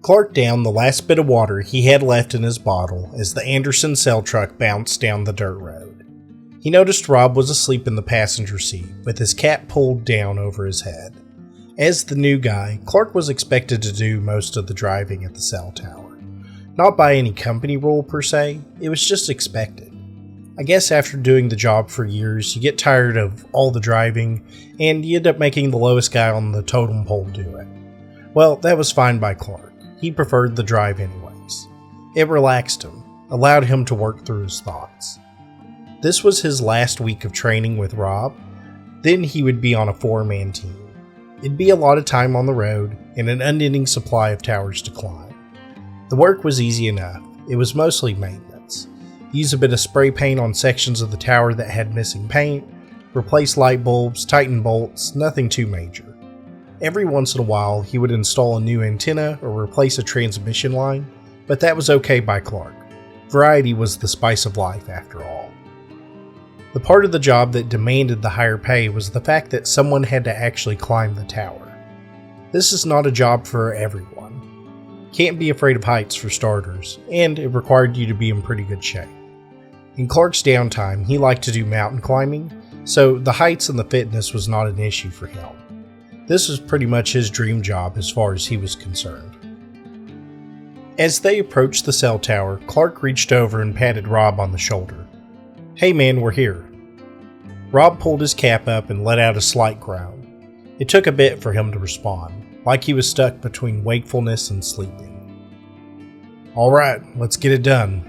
Clark downed the last bit of water he had left in his bottle as the Anderson cell truck bounced down the dirt road. He noticed Rob was asleep in the passenger seat, with his cap pulled down over his head. As the new guy, Clark was expected to do most of the driving at the cell tower. Not by any company rule per se, it was just expected. I guess after doing the job for years, you get tired of all the driving, and you end up making the lowest guy on the totem pole do it. Well, that was fine by Clark. He preferred the drive anyways. It relaxed him, allowed him to work through his thoughts. This was his last week of training with Rob, then he would be on a 4-man team. It'd be a lot of time on the road, and an unending supply of towers to climb. The work was easy enough, it was mostly maintenance. Use a bit of spray paint on sections of the tower that had missing paint, replace light bulbs, tighten bolts, nothing too major. Every once in a while, he would install a new antenna or replace a transmission line, but that was okay by Clark. Variety was the spice of life, after all. The part of the job that demanded the higher pay was the fact that someone had to actually climb the tower. This is not a job for everyone. Can't be afraid of heights for starters, and it required you to be in pretty good shape. In Clark's downtime, he liked to do mountain climbing, so the heights and the fitness was not an issue for him. This was pretty much his dream job as far as he was concerned. As they approached the cell tower, Clark reached over and patted Rob on the shoulder. "Hey man, we're here." Rob pulled his cap up and let out a slight groan. It took a bit for him to respond, like he was stuck between wakefulness and sleeping. "Alright, let's get it done,"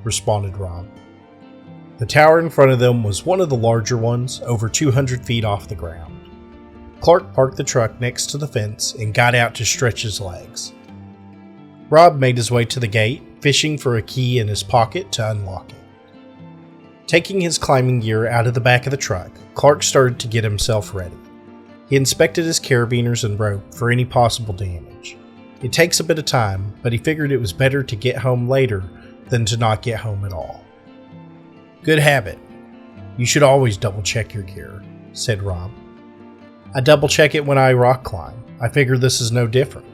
responded Rob. The tower in front of them was one of the larger ones, over 200 feet off the ground. Clark parked the truck next to the fence and got out to stretch his legs. Rob made his way to the gate, fishing for a key in his pocket to unlock it. Taking his climbing gear out of the back of the truck, Clark started to get himself ready. He inspected his carabiners and rope for any possible damage. It takes a bit of time, but he figured it was better to get home later than to not get home at all. "Good habit. You should always double check your gear," said Rob. "I double check it when I rock climb. I figure this is no different."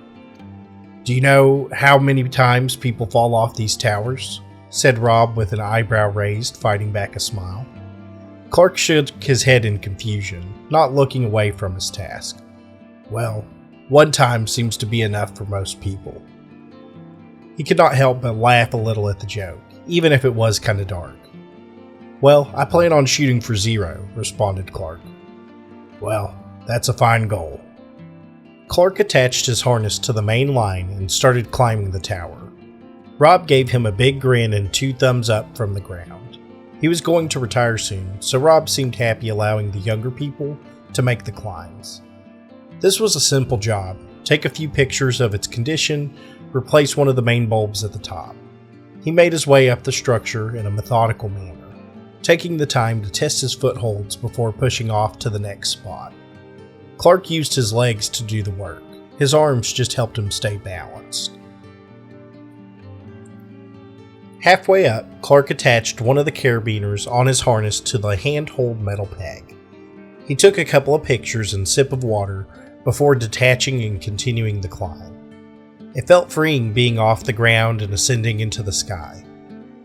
"Do you know how many times people fall off these towers?" said Rob with an eyebrow raised, fighting back a smile. Clark shook his head in confusion, not looking away from his task. "Well, one time seems to be enough for most people." He could not help but laugh a little at the joke, even if it was kinda dark. "Well, I plan on shooting for 0, responded Clark. "Well, that's a fine goal." Clark attached his harness to the main line and started climbing the tower. Rob gave him a big grin and 2 thumbs up from the ground. He was going to retire soon, so Rob seemed happy allowing the younger people to make the climbs. This was a simple job. Take a few pictures of its condition, replace one of the main bulbs at the top. He made his way up the structure in a methodical manner, taking the time to test his footholds before pushing off to the next spot. Clark used his legs to do the work. His arms just helped him stay balanced. Halfway up, Clark attached one of the carabiners on his harness to the handhold metal peg. He took a couple of pictures and sip of water before detaching and continuing the climb. It felt freeing being off the ground and ascending into the sky.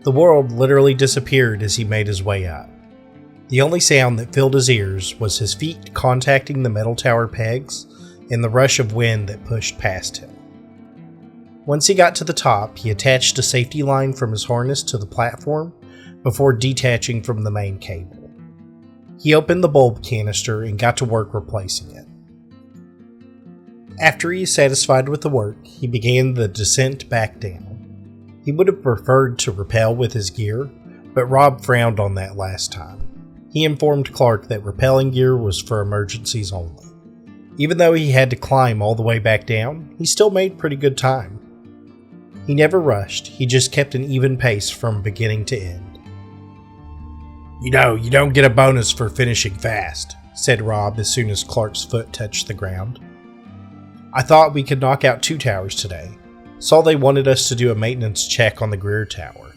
The world literally disappeared as he made his way up. The only sound that filled his ears was his feet contacting the metal tower pegs and the rush of wind that pushed past him. Once he got to the top, he attached a safety line from his harness to the platform before detaching from the main cable. He opened the bulb canister and got to work replacing it. After he is satisfied with the work, he began the descent back down. He would have preferred to rappel with his gear, but Rob frowned on that last time. He informed Clark that rappelling gear was for emergencies only. Even though he had to climb all the way back down, he still made pretty good time. He never rushed, he just kept an even pace from beginning to end. "You know, you don't get a bonus for finishing fast," said Rob as soon as Clark's foot touched the ground. "I thought we could knock out 2 towers today. Saw they wanted us to do a maintenance check on the Greer tower."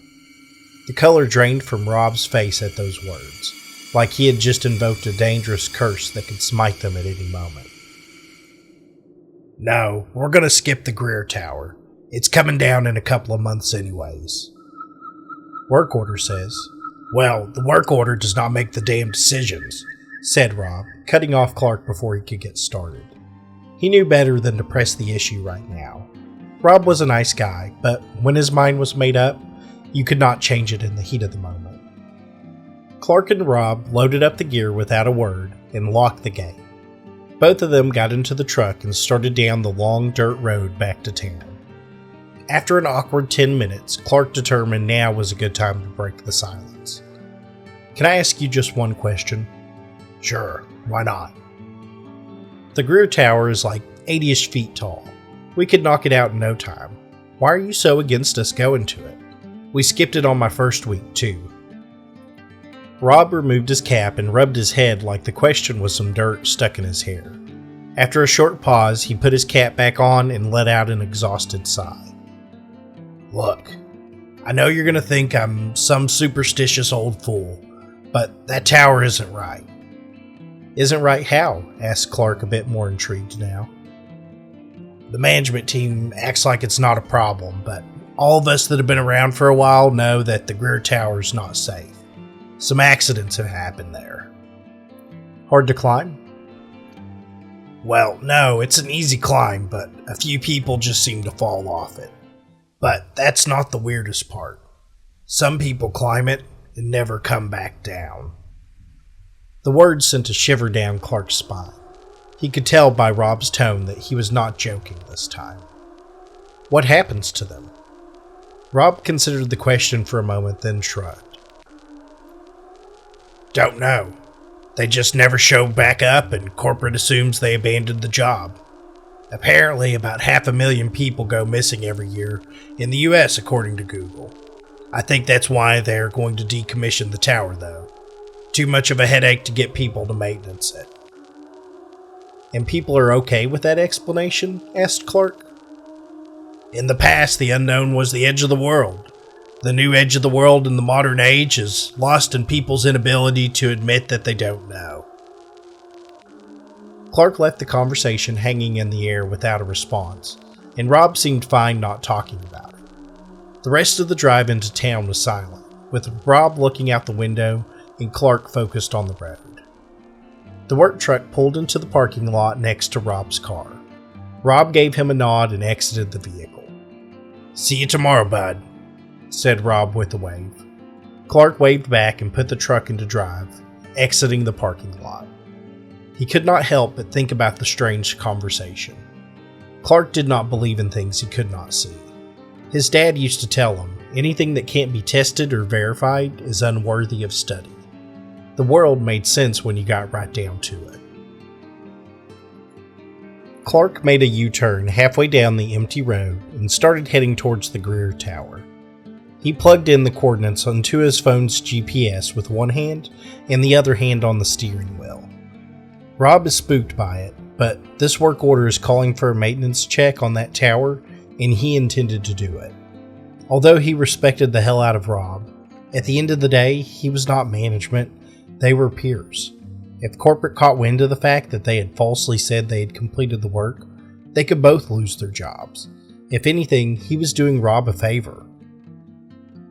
The color drained from Rob's face at those words, like he had just invoked a dangerous curse that could smite them at any moment. "No, we're going to skip the Greer tower. It's coming down in a couple of months anyways. Work order says. Well, the work order does not make the damn decisions, said Rob, cutting off Clark before he could get started. He knew better than to press the issue right now. Rob was a nice guy, but when his mind was made up, you could not change it in the heat of the moment. Clark and Rob loaded up the gear without a word and locked the gate. Both of them got into the truck and started down the long dirt road back to town. After an awkward 10 minutes, Clark determined now was a good time to break the silence. Can I ask you just one question? Sure, why not? The Greer Tower is like 80-ish feet tall. We could knock it out in no time. Why are you so against us going to it? We skipped it on my first week, too. Rob removed his cap and rubbed his head like the question was some dirt stuck in his hair. After a short pause, he put his cap back on and let out an exhausted sigh. Look, I know you're going to think I'm some superstitious old fool, but that tower isn't right. Isn't right how? Asked Clark, a bit more intrigued now. The management team acts like it's not a problem, but all of us that have been around for a while know that the Greer Tower is not safe. Some accidents have happened there. Hard to climb? Well, no, it's an easy climb, but a few people just seem to fall off it. But that's not the weirdest part. Some people climb it and never come back down. The words sent a shiver down Clark's spine. He could tell by Rob's tone that he was not joking this time. What happens to them? Rob considered the question for a moment, then shrugged. Don't know. They just never show back up, and corporate assumes they abandoned the job. Apparently, about 500,000 people go missing every year in the U.S., according to Google. I think that's why they're going to decommission the tower, though. Too much of a headache to get people to maintenance it. And people are okay with that explanation? Asked Clark. In the past, the unknown was the edge of the world. The new edge of the world in the modern age is lost in people's inability to admit that they don't know. Clark left the conversation hanging in the air without a response, and Rob seemed fine not talking about it. The rest of the drive into town was silent, with Rob looking out the window and Clark focused on the road. The work truck pulled into the parking lot next to Rob's car. Rob gave him a nod and exited the vehicle. See you tomorrow, bud, said Rob with a wave. Clark waved back and put the truck into drive, exiting the parking lot. He could not help but think about the strange conversation. Clark did not believe in things he could not see. His dad used to tell him, anything that can't be tested or verified is unworthy of study. The world made sense when you got right down to it. Clark made a U-turn halfway down the empty road and started heading towards the Greer Tower. He plugged in the coordinates onto his phone's GPS with one hand and the other hand on the steering wheel. Rob is spooked by it, but this work order is calling for a maintenance check on that tower, and he intended to do it. Although he respected the hell out of Rob, at the end of the day, he was not management, they were peers. If corporate caught wind of the fact that they had falsely said they had completed the work, they could both lose their jobs. If anything, he was doing Rob a favor.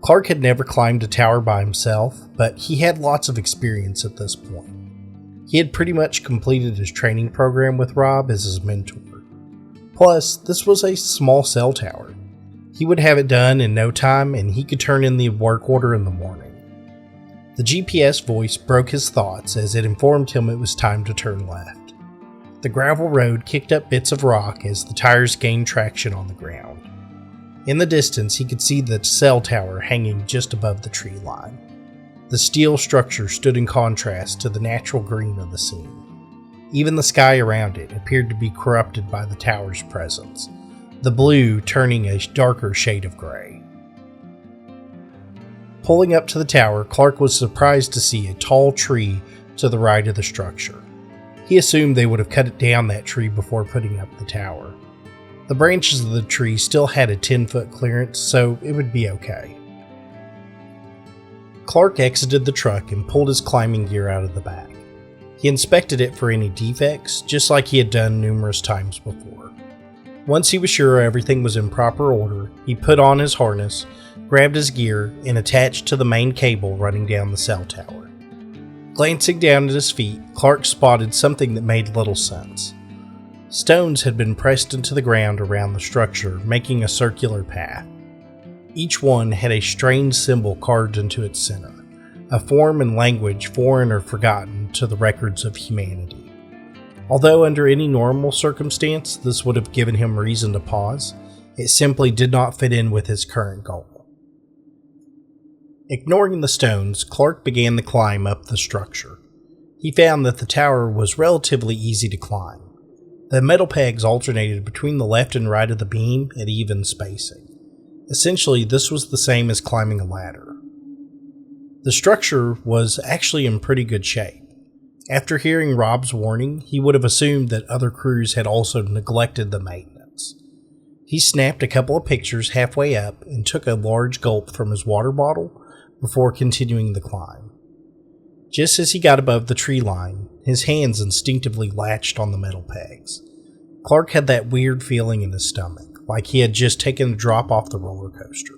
Clark had never climbed a tower by himself, but he had lots of experience at this point. He had pretty much completed his training program with Rob as his mentor. Plus, this was a small cell tower. He would have it done in no time, and he could turn in the work order in the morning. The GPS voice broke his thoughts as it informed him it was time to turn left. The gravel road kicked up bits of rock as the tires gained traction on the ground. In the distance, he could see the cell tower hanging just above the tree line. The steel structure stood in contrast to the natural green of the scene. Even the sky around it appeared to be corrupted by the tower's presence, the blue turning a darker shade of gray. Pulling up to the tower, Clark was surprised to see a tall tree to the right of the structure. He assumed they would have cut it down that tree before putting up the tower. The branches of the tree still had a 10-foot clearance, so it would be okay. Clark exited the truck and pulled his climbing gear out of the back. He inspected it for any defects, just like he had done numerous times before. Once he was sure everything was in proper order, he put on his harness, grabbed his gear, and attached to the main cable running down the cell tower. Glancing down at his feet, Clark spotted something that made little sense. Stones had been pressed into the ground around the structure, making a circular path. Each one had a strange symbol carved into its center, a form and language foreign or forgotten to the records of humanity. Although under any normal circumstance this would have given him reason to pause, it simply did not fit in with his current goal. Ignoring the stones, Clark began the climb up the structure. He found that the tower was relatively easy to climb. The metal pegs alternated between the left and right of the beam at even spacing. Essentially, this was the same as climbing a ladder. The structure was actually in pretty good shape. After hearing Rob's warning, he would have assumed that other crews had also neglected the maintenance. He snapped a couple of pictures halfway up and took a large gulp from his water bottle before continuing the climb. Just as he got above the tree line, his hands instinctively latched on the metal pegs. Clark had that weird feeling in his stomach, like he had just taken a drop off the roller coaster.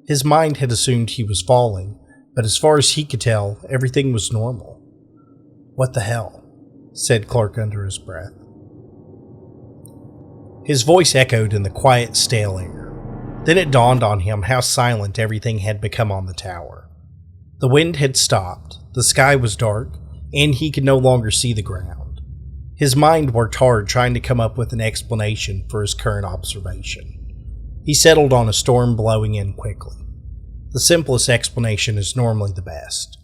His mind had assumed he was falling, but as far as he could tell, everything was normal. "What the hell?" said Clark under his breath. His voice echoed in the quiet, stale air. Then it dawned on him how silent everything had become on the tower. The wind had stopped, the sky was dark, and he could no longer see the ground. His mind worked hard trying to come up with an explanation for his current observation. He settled on a storm blowing in quickly. The simplest explanation is normally the best.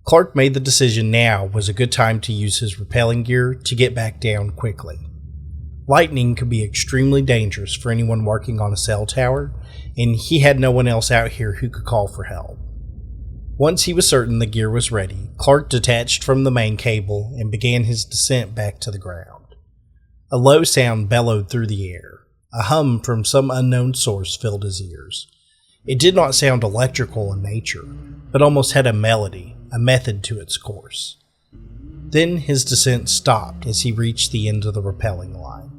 Clark made the decision now was a good time to use his rappelling gear to get back down quickly. Lightning could be extremely dangerous for anyone working on a cell tower, and he had no one else out here who could call for help. Once he was certain the gear was ready, Clark detached from the main cable and began his descent back to the ground. A low sound bellowed through the air. A hum from some unknown source filled his ears. It did not sound electrical in nature, but almost had a melody, a method to its course. Then his descent stopped as he reached the end of the rappelling line.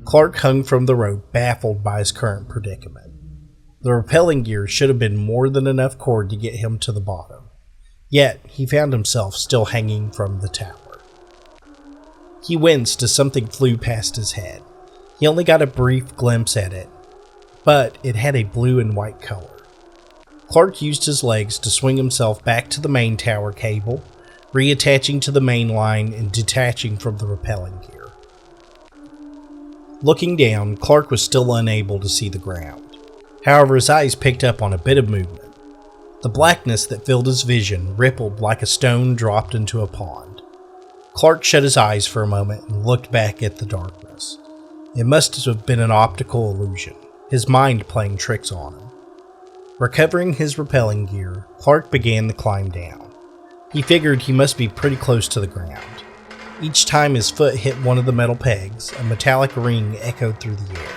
Clark hung from the rope, baffled by his current predicament. The rappelling gear should have been more than enough cord to get him to the bottom. Yet, he found himself still hanging from the tower. He winced as something flew past his head. He only got a brief glimpse at it, but it had a blue and white color. Clark used his legs to swing himself back to the main tower cable, reattaching to the main line and detaching from the rappelling gear. Looking down, Clark was still unable to see the ground. However, his eyes picked up on a bit of movement. The blackness that filled his vision rippled like a stone dropped into a pond. Clark shut his eyes for a moment and looked back at the darkness. It must have been an optical illusion, his mind playing tricks on him. Recovering his rappelling gear, Clark began the climb down. He figured he must be pretty close to the ground. Each time his foot hit one of the metal pegs, a metallic ring echoed through the air.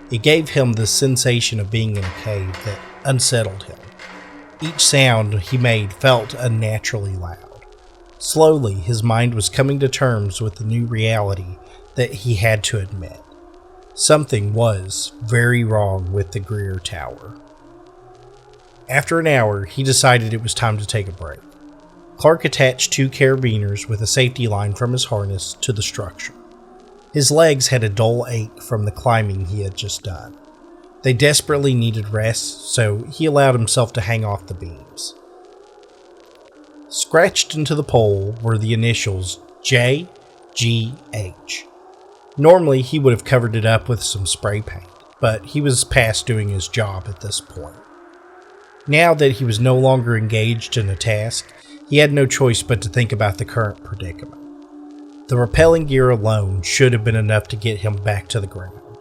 It gave him the sensation of being in a cave that unsettled him. Each sound he made felt unnaturally loud. Slowly, his mind was coming to terms with the new reality that he had to admit. Something was very wrong with the Greer Tower. After an hour, he decided it was time to take a break. Clark attached 2 carabiners with a safety line from his harness to the structure. His legs had a dull ache from the climbing he had just done. They desperately needed rest, so he allowed himself to hang off the beams. Scratched into the pole were the initials JGH. Normally, he would have covered it up with some spray paint, but he was past doing his job at this point. Now that he was no longer engaged in a task, he had no choice but to think about the current predicament. The rappelling gear alone should have been enough to get him back to the ground.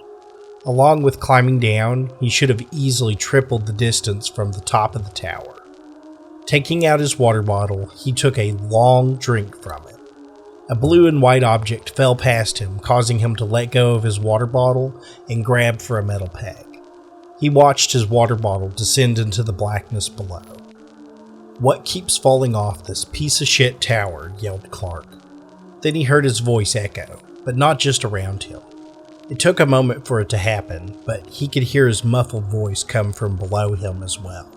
Along with climbing down, he should have easily tripled the distance from the top of the tower. Taking out his water bottle, he took a long drink from it. A blue and white object fell past him, causing him to let go of his water bottle and grab for a metal peg. He watched his water bottle descend into the blackness below. "What keeps falling off this piece of shit tower?" yelled Clark. Then he heard his voice echo, but not just around him. It took a moment for it to happen, but he could hear his muffled voice come from below him as well.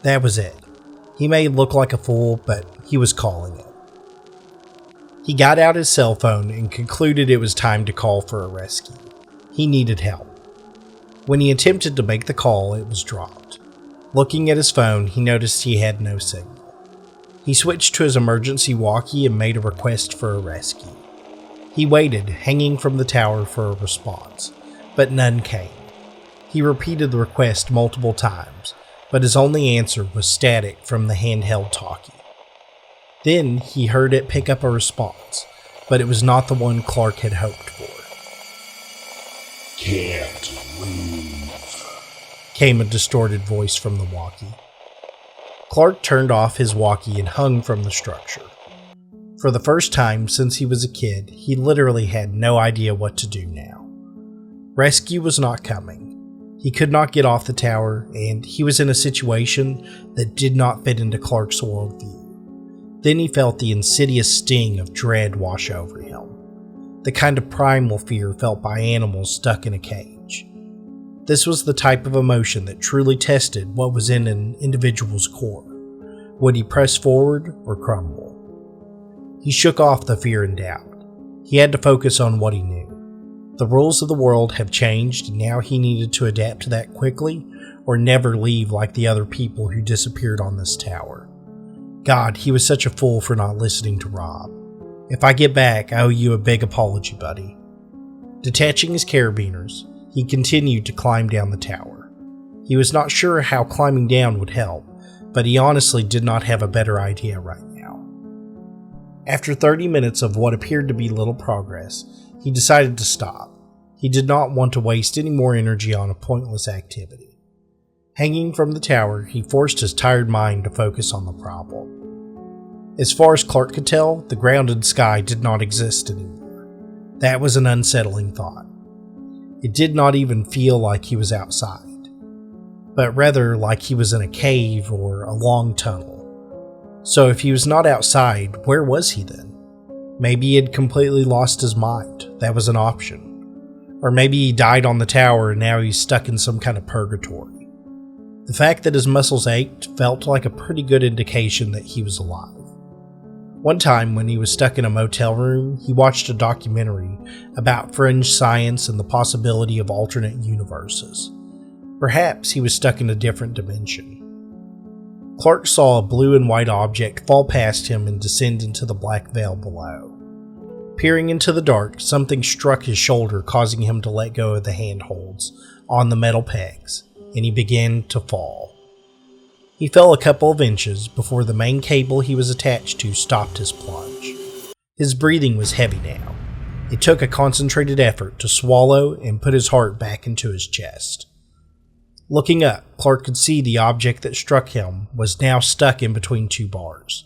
That was it. He may look like a fool, but he was calling it. He got out his cell phone and concluded it was time to call for a rescue. He needed help. When he attempted to make the call, it was dropped. Looking at his phone, he noticed he had no signal. He switched to his emergency walkie and made a request for a rescue. He waited, hanging from the tower, for a response, but none came. He repeated the request multiple times, but his only answer was static from the handheld talkie. Then he heard it pick up a response, but it was not the one Clark had hoped for. "Can't move," came a distorted voice from the walkie. Clark turned off his walkie and hung from the structure. For the first time since he was a kid, he literally had no idea what to do now. Rescue was not coming. He could not get off the tower, and he was in a situation that did not fit into Clark's worldview. Then he felt the insidious sting of dread wash over him, the kind of primal fear felt by animals stuck in a cage. This was the type of emotion that truly tested what was in an individual's core. Would he press forward or crumble? He shook off the fear and doubt. He had to focus on what he knew. The rules of the world have changed, and now he needed to adapt to that quickly or never leave like the other people who disappeared on this tower. God, he was such a fool for not listening to Rob. If I get back, I owe you a big apology, buddy. Detaching his carabiners, he continued to climb down the tower. He was not sure how climbing down would help, but he honestly did not have a better idea right now. After 30 minutes of what appeared to be little progress, he decided to stop. He did not want to waste any more energy on a pointless activity. Hanging from the tower, he forced his tired mind to focus on the problem. As far as Clark could tell, the grounded sky did not exist anymore. That was an unsettling thought. It did not even feel like he was outside, but rather like he was in a cave or a long tunnel. So if he was not outside, where was he then? Maybe he had completely lost his mind. That was an option. Or maybe he died on the tower and now he's stuck in some kind of purgatory. The fact that his muscles ached felt like a pretty good indication that he was alive. One time when he was stuck in a motel room, he watched a documentary about fringe science and the possibility of alternate universes. Perhaps he was stuck in a different dimension. Clark saw a blue and white object fall past him and descend into the black veil below. Peering into the dark, something struck his shoulder, causing him to let go of the handholds on the metal pegs, and he began to fall. He fell a couple of inches before the main cable he was attached to stopped his plunge. His breathing was heavy now. It took a concentrated effort to swallow and put his heart back into his chest. Looking up, Clark could see the object that struck him was now stuck in between two bars.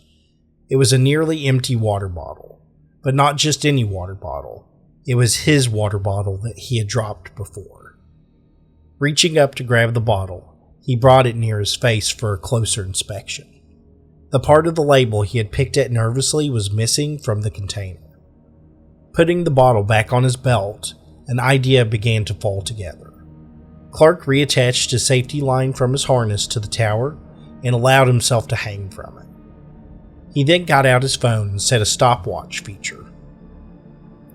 It was a nearly empty water bottle, but not just any water bottle. It was his water bottle that he had dropped before. Reaching up to grab the bottle, he brought it near his face for a closer inspection. The part of the label he had picked at nervously was missing from the container. Putting the bottle back on his belt, an idea began to fall together. Clark reattached his safety line from his harness to the tower and allowed himself to hang from it. He then got out his phone and set a stopwatch feature.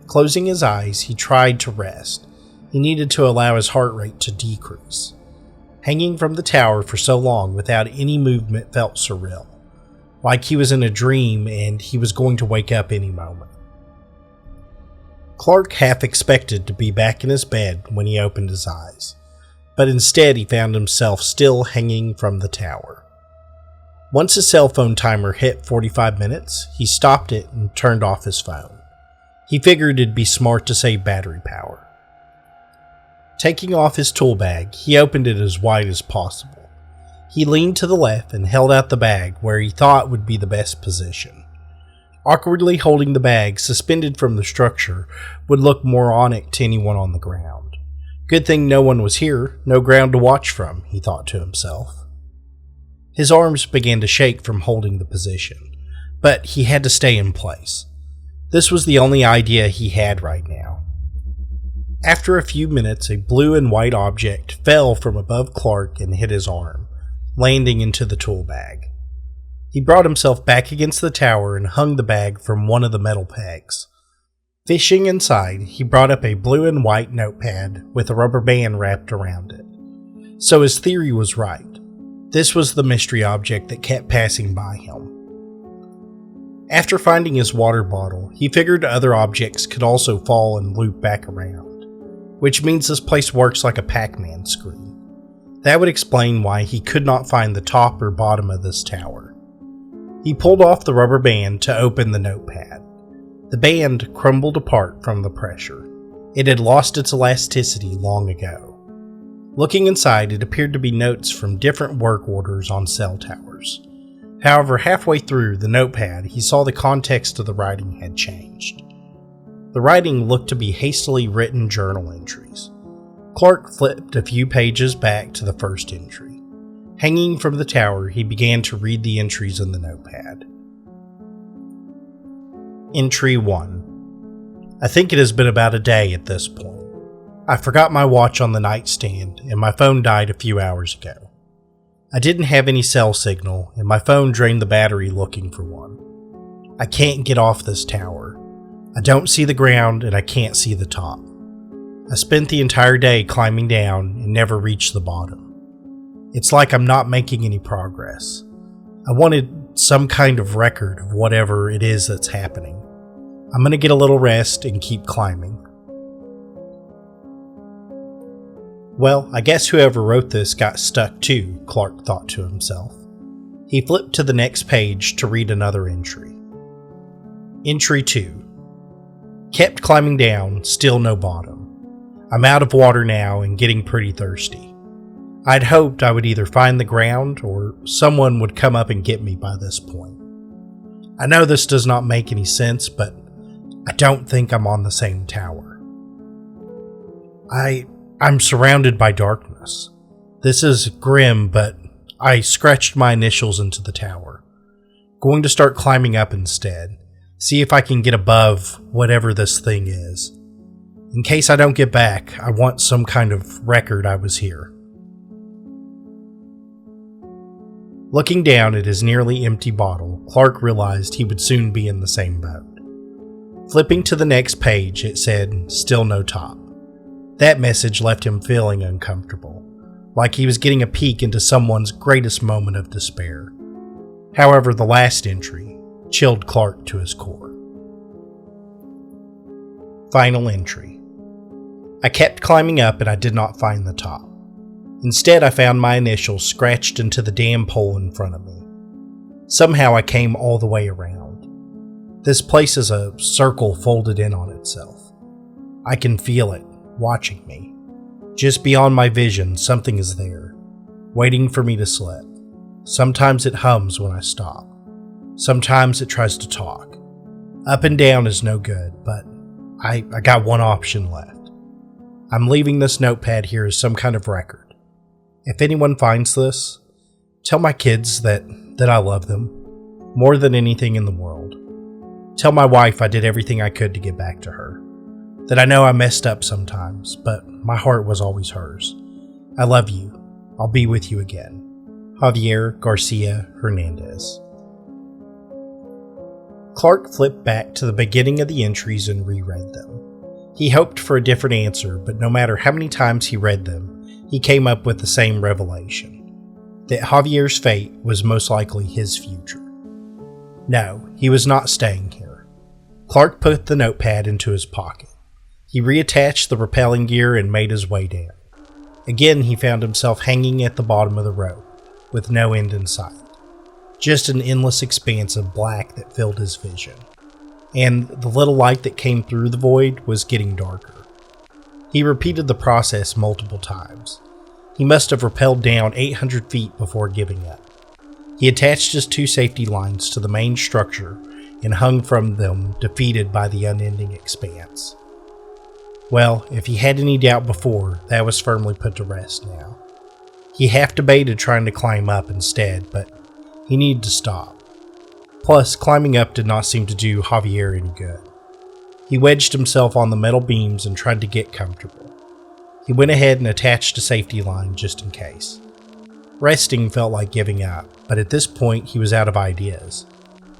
Closing his eyes, he tried to rest. He needed to allow his heart rate to decrease. Hanging from the tower for so long without any movement felt surreal, like he was in a dream and he was going to wake up any moment. Clark half expected to be back in his bed when he opened his eyes, but instead he found himself still hanging from the tower. Once his cell phone timer hit 45 minutes, he stopped it and turned off his phone. He figured it'd be smart to save battery power. Taking off his tool bag, he opened it as wide as possible. He leaned to the left and held out the bag where he thought would be the best position. Awkwardly holding the bag suspended from the structure would look moronic to anyone on the ground. Good thing no one was here, no ground to watch from, he thought to himself. His arms began to shake from holding the position, but he had to stay in place. This was the only idea he had right now. After a few minutes, a blue and white object fell from above Clark and hit his arm, landing into the tool bag. He brought himself back against the tower and hung the bag from one of the metal pegs. Fishing inside, he brought up a blue and white notepad with a rubber band wrapped around it. So his theory was right. This was the mystery object that kept passing by him. After finding his water bottle, he figured other objects could also fall and loop back around, which means this place works like a Pac-Man screen. That would explain why he could not find the top or bottom of this tower. He pulled off the rubber band to open the notepad. The band crumbled apart from the pressure. It had lost its elasticity long ago. Looking inside, it appeared to be notes from different work orders on cell towers. However, halfway through the notepad, he saw the context of the writing had changed. The writing looked to be hastily written journal entries. Clark flipped a few pages back to the first entry. Hanging from the tower, he began to read the entries in the notepad. Entry 1. I think it has been about a day at this point. I forgot my watch on the nightstand, and my phone died a few hours ago. I didn't have any cell signal, and my phone drained the battery looking for one. I can't get off this tower. I don't see the ground, and I can't see the top. I spent the entire day climbing down and never reached the bottom. It's like I'm not making any progress. I wanted some kind of record of whatever it is that's happening. I'm going to get a little rest and keep climbing. Well, I guess whoever wrote this got stuck too, Clark thought to himself. He flipped to the next page to read another entry. Entry 2. Kept climbing down, still no bottom. I'm out of water now and getting pretty thirsty. I'd hoped I would either find the ground or someone would come up and get me by this point. I know this does not make any sense, but I don't think I'm on the same tower. I'm surrounded by darkness. This is grim, but I scratched my initials into the tower. Going to start climbing up instead. See if I can get above whatever this thing is. In case I don't get back, I want some kind of record I was here. Looking down at his nearly empty bottle, Clark realized he would soon be in the same boat. Flipping to the next page, it said, "Still no top." That message left him feeling uncomfortable, like he was getting a peek into someone's greatest moment of despair. However, the last entry chilled Clark to his core. Final entry. I kept climbing up and I did not find the top. Instead, I found my initials scratched into the damn pole in front of me. Somehow I came all the way around. This place is a circle folded in on itself. I can feel it, watching me. Just beyond my vision, something is there, waiting for me to slip. Sometimes it hums when I stop. Sometimes it tries to talk. Up and down is no good, but I got one option left. I'm leaving this notepad here as some kind of record. If anyone finds this, tell my kids that I love them more than anything in the world. Tell my wife I did everything I could to get back to her. That I know I messed up sometimes, but my heart was always hers. I love you. I'll be with you again. Javier Garcia Hernandez. Clark flipped back to the beginning of the entries and reread them. He hoped for a different answer, but no matter how many times he read them, he came up with the same revelation. That Javier's fate was most likely his future. No, he was not staying here. Clark put the notepad into his pocket. He reattached the rappelling gear and made his way down. Again, he found himself hanging at the bottom of the rope, with no end in sight. Just an endless expanse of black that filled his vision. And the little light that came through the void was getting darker. He repeated the process multiple times. He must have rappelled down 800 feet before giving up. He attached his 2 safety lines to the main structure and hung from them, defeated by the unending expanse. Well, if he had any doubt before, that was firmly put to rest now. He half debated trying to climb up instead, but he needed to stop. Plus, climbing up did not seem to do Javier any good. He wedged himself on the metal beams and tried to get comfortable. He went ahead and attached a safety line just in case. Resting felt like giving up, but at this point he was out of ideas.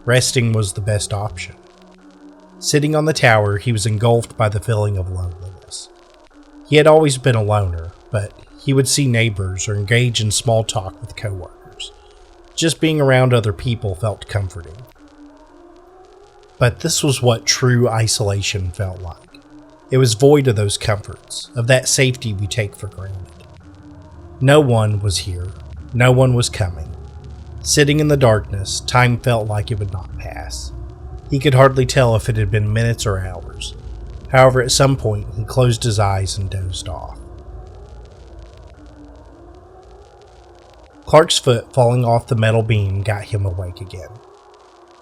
Resting was the best option. Sitting on the tower, he was engulfed by the feeling of loneliness. He had always been a loner, but he would see neighbors or engage in small talk with coworkers. Just being around other people felt comforting. But this was what true isolation felt like. It was void of those comforts, of that safety we take for granted. No one was here. No one was coming. Sitting in the darkness, time felt like it would not pass. He could hardly tell if it had been minutes or hours. However, at some point, he closed his eyes and dozed off. Clark's foot falling off the metal beam got him awake again.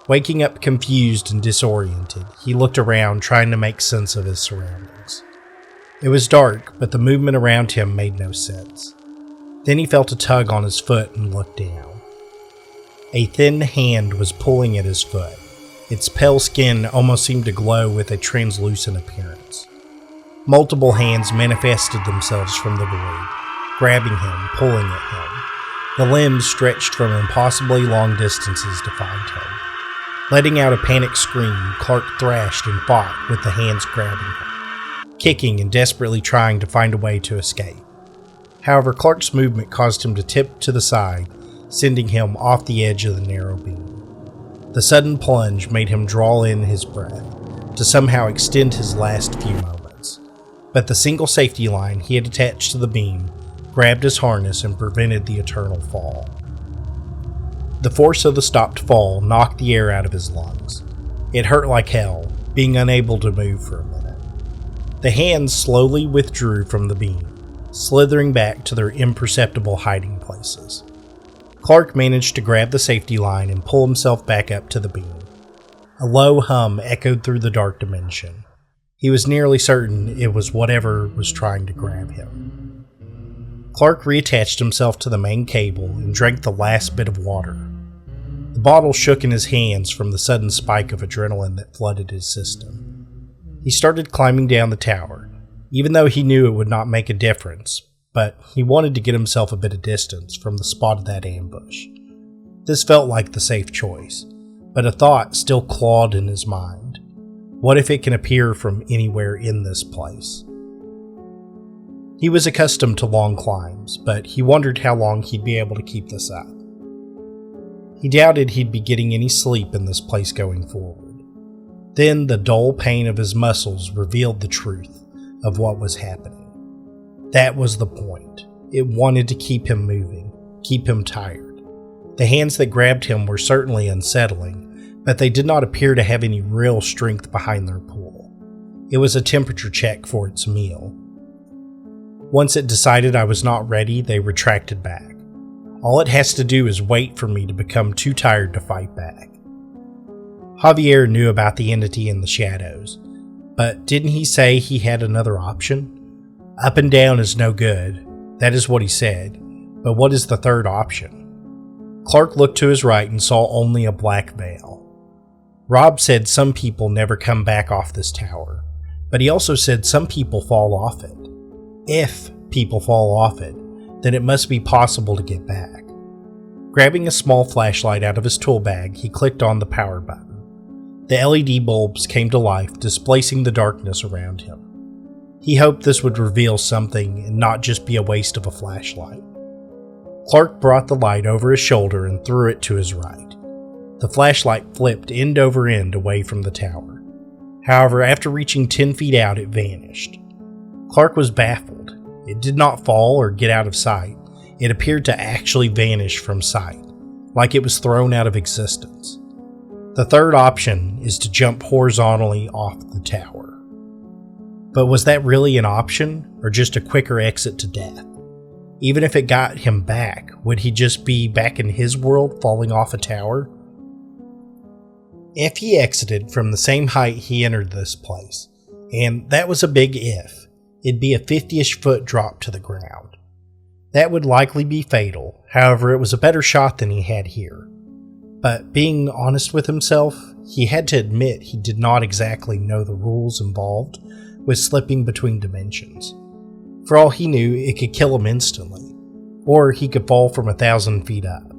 Waking up confused and disoriented, he looked around trying to make sense of his surroundings. It was dark, but the movement around him made no sense. Then he felt a tug on his foot and looked down. A thin hand was pulling at his foot. Its pale skin almost seemed to glow with a translucent appearance. Multiple hands manifested themselves from the void, grabbing him, pulling at him. The limbs stretched from impossibly long distances to find him. Letting out a panicked scream, Clark thrashed and fought with the hands grabbing him, kicking and desperately trying to find a way to escape. However, Clark's movement caused him to tip to the side, sending him off the edge of the narrow beam. The sudden plunge made him draw in his breath, to somehow extend his last few moments. But the single safety line he had attached to the beam grabbed his harness and prevented the eternal fall. The force of the stopped fall knocked the air out of his lungs. It hurt like hell, being unable to move for a minute. The hands slowly withdrew from the beam, slithering back to their imperceptible hiding places. Clark managed to grab the safety line and pull himself back up to the beam. A low hum echoed through the dark dimension. He was nearly certain it was whatever was trying to grab him. Clark reattached himself to the main cable and drank the last bit of water. The bottle shook in his hands from the sudden spike of adrenaline that flooded his system. He started climbing down the tower, even though he knew it would not make a difference, but he wanted to get himself a bit of distance from the spot of that ambush. This felt like the safe choice, but a thought still clawed in his mind. What if it can appear from anywhere in this place? He was accustomed to long climbs, but he wondered how long he'd be able to keep this up. He doubted he'd be getting any sleep in this place going forward. Then the dull pain of his muscles revealed the truth of what was happening. That was the point. It wanted to keep him moving, keep him tired. The hands that grabbed him were certainly unsettling, but they did not appear to have any real strength behind their pull. It was a temperature check for its meal. Once it decided I was not ready, they retracted back. All it has to do is wait for me to become too tired to fight back. Javier knew about the entity in the shadows, but didn't he say he had another option? Up and down is no good. That is what he said, but what is the third option? Clark looked to his right and saw only a black veil. Rob said some people never come back off this tower, but he also said some people fall off it. If people fall off it, then it must be possible to get back. Grabbing a small flashlight out of his tool bag, he clicked on the power button. The LED bulbs came to life, displacing the darkness around him. He hoped this would reveal something and not just be a waste of a flashlight. Clark brought the light over his shoulder and threw it to his right. The flashlight flipped end over end away from the tower. However, after reaching 10 feet out, it vanished. Clark was baffled. It did not fall or get out of sight. It appeared to actually vanish from sight, like it was thrown out of existence. The third option is to jump horizontally off the tower. But was that really an option, or just a quicker exit to death? Even if it got him back, would he just be back in his world falling off a tower? If he exited from the same height he entered this place, and that was a big if, it'd be a 50-ish foot drop to the ground. That would likely be fatal, however it was a better shot than he had here. But being honest with himself, he had to admit he did not exactly know the rules involved with slipping between dimensions. For all he knew, it could kill him instantly, or he could fall from 1,000 feet up.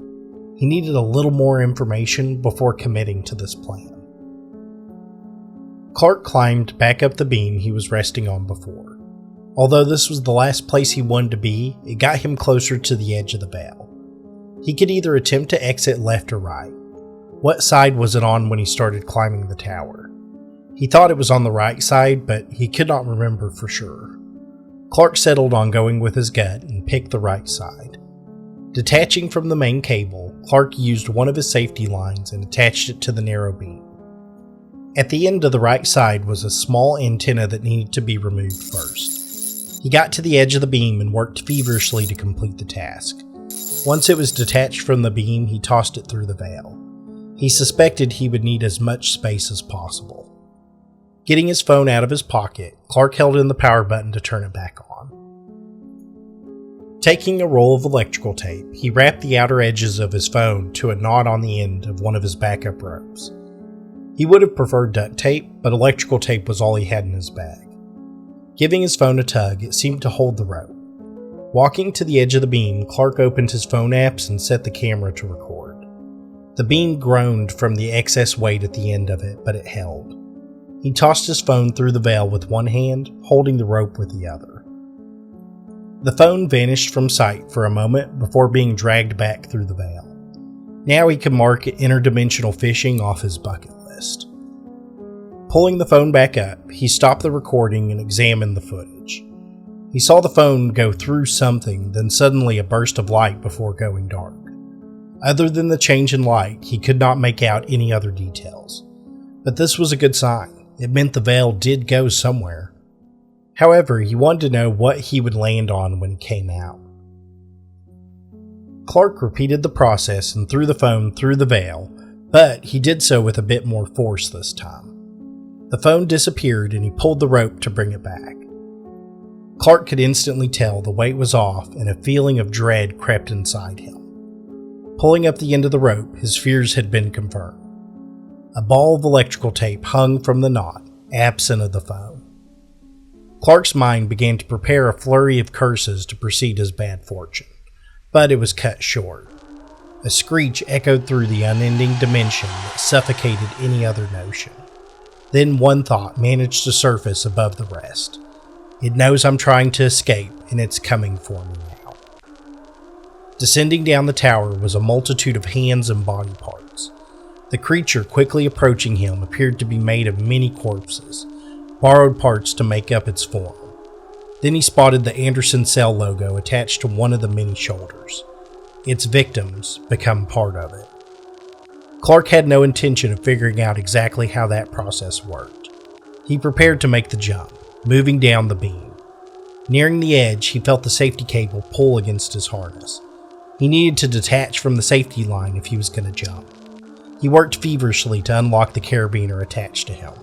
He needed a little more information before committing to this plan. Clark climbed back up the beam he was resting on before. Although this was the last place he wanted to be, it got him closer to the edge of the veil. He could either attempt to exit left or right. What side was it on when he started climbing the tower? He thought it was on the right side, but he could not remember for sure. Clark settled on going with his gut and picked the right side. Detaching from the main cable, Clark used one of his safety lines and attached it to the narrow beam. At the end of the right side was a small antenna that needed to be removed first. He got to the edge of the beam and worked feverishly to complete the task. Once it was detached from the beam, he tossed it through the veil. He suspected he would need as much space as possible. Getting his phone out of his pocket, Clark held in the power button to turn it back on. Taking a roll of electrical tape, he wrapped the outer edges of his phone to a knot on the end of one of his backup ropes. He would have preferred duct tape, but electrical tape was all he had in his bag. Giving his phone a tug, it seemed to hold the rope. Walking to the edge of the beam, Clark opened his phone apps and set the camera to record. The beam groaned from the excess weight at the end of it, but it held. He tossed his phone through the veil with one hand, holding the rope with the other. The phone vanished from sight for a moment before being dragged back through the veil. Now he could mark interdimensional fishing off his bucket list. Pulling the phone back up, he stopped the recording and examined the footage. He saw the phone go through something, then suddenly a burst of light before going dark. Other than the change in light, he could not make out any other details. But this was a good sign. It meant the veil did go somewhere. However, he wanted to know what he would land on when he came out. Clark repeated the process and threw the phone through the veil, but he did so with a bit more force this time. The phone disappeared and he pulled the rope to bring it back. Clark could instantly tell the weight was off and a feeling of dread crept inside him. Pulling up the end of the rope, his fears had been confirmed. A ball of electrical tape hung from the knot, absent of the phone. Clark's mind began to prepare a flurry of curses to precede his bad fortune, but it was cut short. A screech echoed through the unending dimension that suffocated any other notion. Then one thought managed to surface above the rest. It knows I'm trying to escape, and it's coming for me now. Descending down the tower was a multitude of hands and body parts. The creature quickly approaching him appeared to be made of many corpses, borrowed parts to make up its form. Then he spotted the Anderson Cell logo attached to one of the many shoulders. Its victims become part of it. Clark had no intention of figuring out exactly how that process worked. He prepared to make the jump, moving down the beam. Nearing the edge, he felt the safety cable pull against his harness. He needed to detach from the safety line if he was going to jump. He worked feverishly to unlock the carabiner attached to him.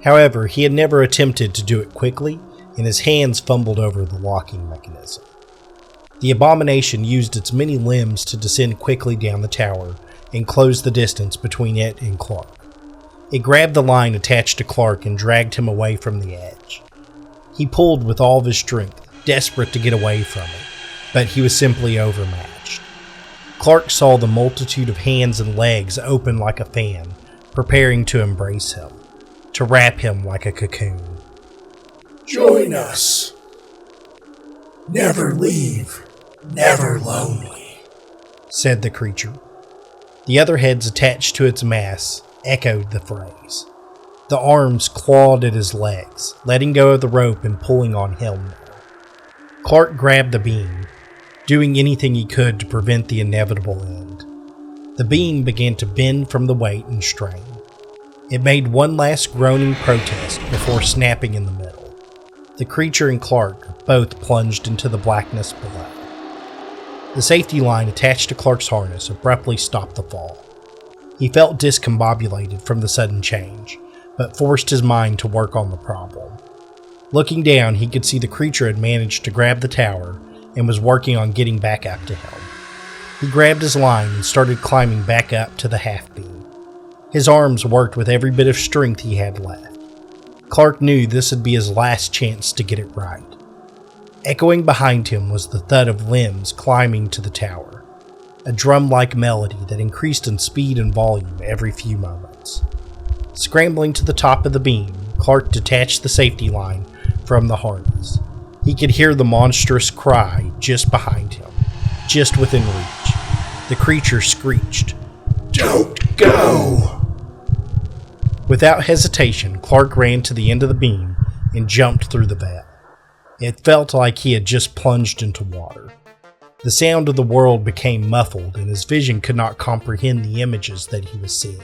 However, he had never attempted to do it quickly, and his hands fumbled over the locking mechanism. The abomination used its many limbs to descend quickly down the tower and close the distance between it and Clark. It grabbed the line attached to Clark and dragged him away from the edge. He pulled with all of his strength, desperate to get away from it, but he was simply overmatched. Clark saw the multitude of hands and legs open like a fan, preparing to embrace him, to wrap him like a cocoon. Join us. Never leave. Never lonely, said the creature. The other heads attached to its mass echoed the phrase. The arms clawed at his legs, letting go of the rope and pulling on him now. Clark grabbed the beam, doing anything he could to prevent the inevitable end. The beam began to bend from the weight and strain. It made one last groaning protest before snapping in the middle. The creature and Clark both plunged into the blackness below. The safety line attached to Clark's harness abruptly stopped the fall. He felt discombobulated from the sudden change, but forced his mind to work on the problem. Looking down, he could see the creature had managed to grab the tower and was working on getting back up to him. He grabbed his line and started climbing back up to the half-beam. His arms worked with every bit of strength he had left. Clark knew this would be his last chance to get it right. Echoing behind him was the thud of limbs climbing to the tower, a drum-like melody that increased in speed and volume every few moments. Scrambling to the top of the beam, Clark detached the safety line from the harness. He could hear the monstrous cry just behind him, just within reach. The creature screeched, "Don't go!" Without hesitation, Clark ran to the end of the beam and jumped through the veil. It felt like he had just plunged into water. The sound of the world became muffled, and his vision could not comprehend the images that he was seeing.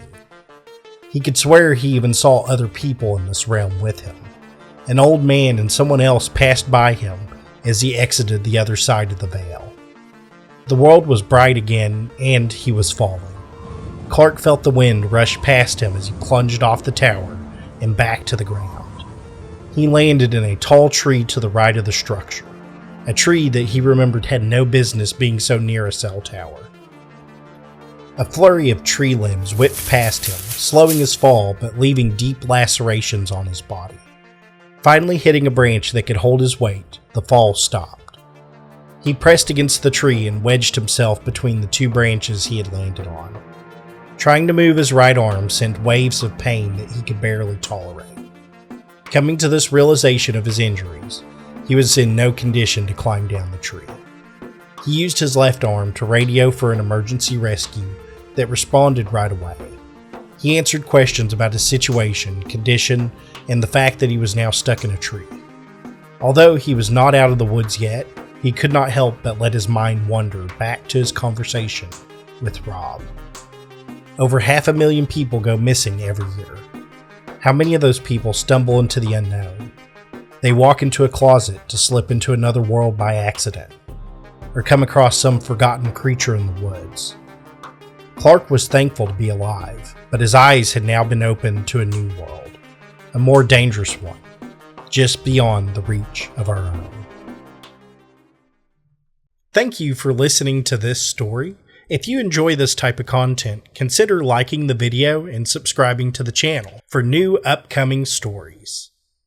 He could swear he even saw other people in this realm with him. An old man and someone else passed by him as he exited the other side of the veil. The world was bright again, and he was falling. Clark felt the wind rush past him as he plunged off the tower and back to the ground. He landed in a tall tree to the right of the structure, a tree that he remembered had no business being so near a cell tower. A flurry of tree limbs whipped past him, slowing his fall but leaving deep lacerations on his body. Finally hitting a branch that could hold his weight, the fall stopped. He pressed against the tree and wedged himself between the two branches he had landed on. Trying to move his right arm sent waves of pain that he could barely tolerate. Coming to this realization of his injuries, he was in no condition to climb down the tree. He used his left arm to radio for an emergency rescue that responded right away. He answered questions about his situation, condition, and the fact that he was now stuck in a tree. Although he was not out of the woods yet, he could not help but let his mind wander back to his conversation with Rob. Over 500,000 people go missing every year. How many of those people stumble into the unknown? They walk into a closet to slip into another world by accident, or come across some forgotten creature in the woods. Clark was thankful to be alive, but his eyes had now been opened to a new world, a more dangerous one, just beyond the reach of our own. Thank you for listening to this story. If you enjoy this type of content, consider liking the video and subscribing to the channel for new upcoming stories.